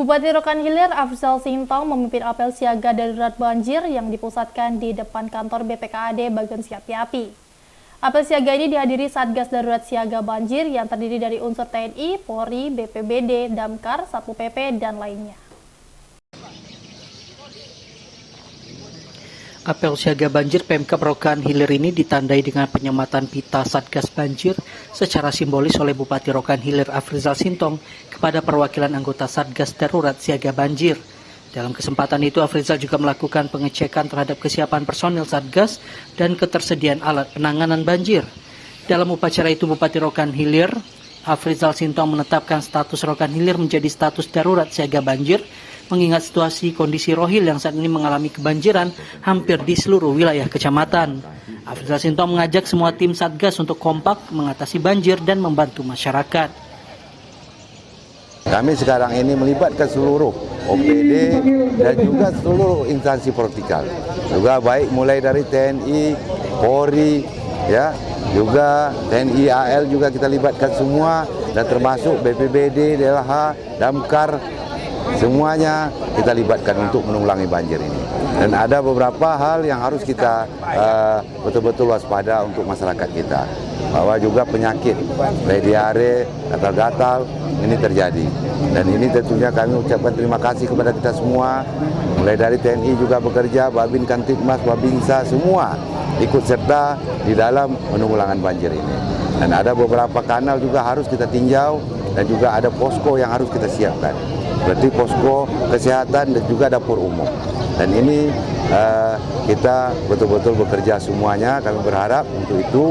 Bupati Rokan Hilir Afzal Sintong memimpin apel siaga darurat banjir yang dipusatkan di depan kantor BPKAD Bagan Siapi Api. Apel siaga ini dihadiri Satgas Darurat Siaga Banjir yang terdiri dari unsur TNI, Polri, BPBD, Damkar, Satpol PP, dan lainnya. Apel siaga banjir Pemkab Rokan Hilir ini ditandai dengan penyematan pita Satgas Banjir secara simbolis oleh Bupati Rokan Hilir Afzal Sintong kepada perwakilan anggota Satgas Darurat Siaga Banjir. Dalam kesempatan itu, Afzal juga melakukan pengecekan terhadap kesiapan personil Satgas dan ketersediaan alat penanganan banjir. Dalam upacara itu, Bupati Rokan Hilir Afzal Sintong menetapkan status Rokan Hilir menjadi status darurat siaga banjir, mengingat situasi kondisi Rohil yang saat ini mengalami kebanjiran hampir di seluruh wilayah kecamatan. Afzal Sintong mengajak semua tim Satgas untuk kompak mengatasi banjir dan membantu masyarakat. Kami sekarang ini melibatkan seluruh OPD dan juga seluruh instansi vertikal. Juga baik mulai dari TNI, Polri, ya, juga TNI AL juga kita libatkan semua, dan termasuk BPBD, DLH, Damkar, semuanya kita libatkan untuk menanggulangi banjir ini. Dan ada beberapa hal yang harus kita betul-betul waspada untuk masyarakat kita. Bahwa juga penyakit diare, gatal-gatal ini terjadi. Dan ini tentunya kami ucapkan terima kasih kepada kita semua. Mulai dari TNI juga bekerja, Babin Kantipmas, Babinsa, semua ikut serta di dalam penanggulangan banjir ini. Dan ada beberapa kanal juga harus kita tinjau, dan juga ada posko yang harus kita siapkan. Berarti posko kesehatan dan juga dapur umum. Dan ini kita betul-betul bekerja semuanya, kami berharap untuk itu,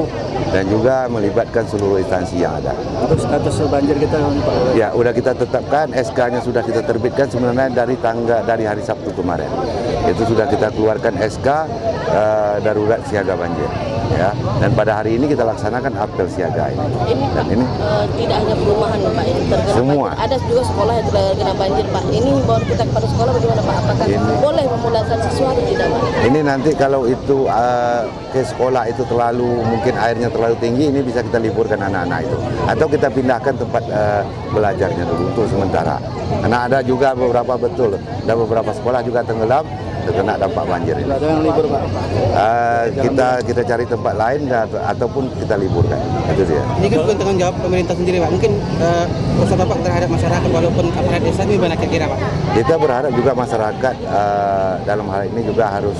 dan juga melibatkan seluruh instansi yang ada. Untuk status banjir kita, Pak? Ya, udah kita tetapkan, SK-nya sudah kita terbitkan sebenarnya dari hari Sabtu kemarin. Itu sudah kita keluarkan SK darurat siaga banjir. Ya, dan pada hari ini kita laksanakan apel siaga ini. Dan ini tidak hanya perumahan, Pak, yang terkena semua. Banjir. Ada juga sekolah yang terkena banjir, Pak. Ini bawa kita kepada sekolah bagaimana, Pak? Apakah boleh memulangkan sesuatu tidak, Pak? Ini nanti kalau itu ke sekolah itu mungkin airnya terlalu tinggi, ini bisa kita liburkan anak-anak itu. Atau kita pindahkan tempat belajarnya dulu untuk sementara. Karena ada juga ada beberapa sekolah juga tenggelam terkena dampak banjir ini. Ada yang libur, Pak? Kita cari tempat lain ataupun kita liburkan. Itu dia. Ini kan bukan tanggung jawab pemerintah sendiri, Pak. Mungkin usaha Bapak terhadap masyarakat walaupun aparat desa ini gimana kira-kira, Pak? Kita berharap juga masyarakat dalam hal ini juga harus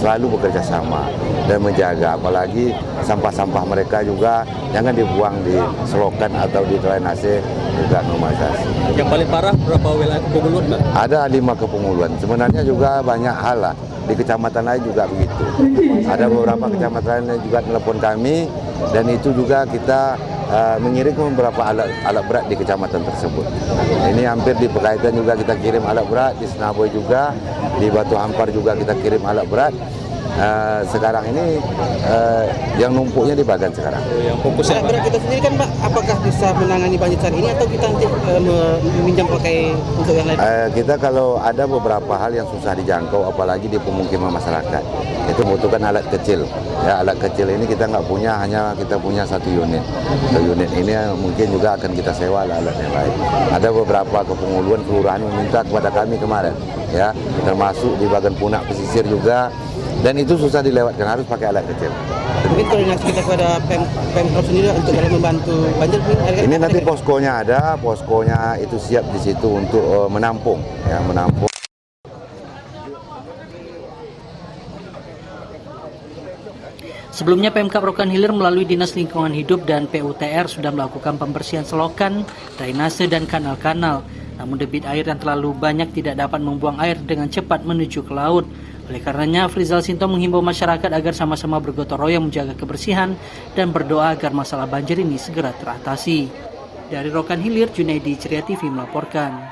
selalu bekerja sama dan menjaga, apalagi sampah-sampah mereka juga jangan dibuang di selokan atau di drainase, juga normalisasi. Yang paling parah berapa wilayah kepemuluan, Pak? Ada 5 kepemuluan. Sebenarnya juga banyak hal lah. Di kecamatan lain juga begitu. Ada beberapa kecamatan lain juga telepon kami, dan itu juga kita mengirim beberapa alat berat di kecamatan tersebut. Ini hampir di Pekaitan juga kita kirim alat berat, di Senaboy juga, di Batu Hampar juga kita kirim alat berat. Sekarang ini yang numpuknya di Bagan sekarang. Yang fokusnya berat kita sendiri kan, Pak, apakah bisa menangani banjir saat ini atau kita nanti meminjam pakai untuk yang lain? Kita kalau ada beberapa hal yang susah dijangkau, apalagi di pemukiman masyarakat, itu membutuhkan alat kecil. Ya, alat kecil ini kita nggak punya, hanya kita punya 1 unit. Unit ini mungkin juga akan kita sewa alat yang lain. Ada beberapa kepemuluan kelurahan meminta kepada kami kemarin, ya, termasuk di Bagan Punak pesisir juga. Dan itu susah dilewatkan, harus pakai alat kecil. Mungkin koordinasi kita kepada Pemkab sendiri untuk dalam membantu banjir. Ini nanti poskonya ada, poskonya itu siap di situ untuk menampung, ya, menampung. Sebelumnya Pemkab Rokan Hilir melalui Dinas Lingkungan Hidup dan PUTR sudah melakukan pembersihan selokan, drainase, dan kanal-kanal. Namun debit air yang terlalu banyak tidak dapat membuang air dengan cepat menuju ke laut. Oleh karenanya, Afzal Sintong menghimbau masyarakat agar sama-sama bergotong royong menjaga kebersihan dan berdoa agar masalah banjir ini segera teratasi. Dari Rokan Hilir, Junaidi, Ceria TV melaporkan.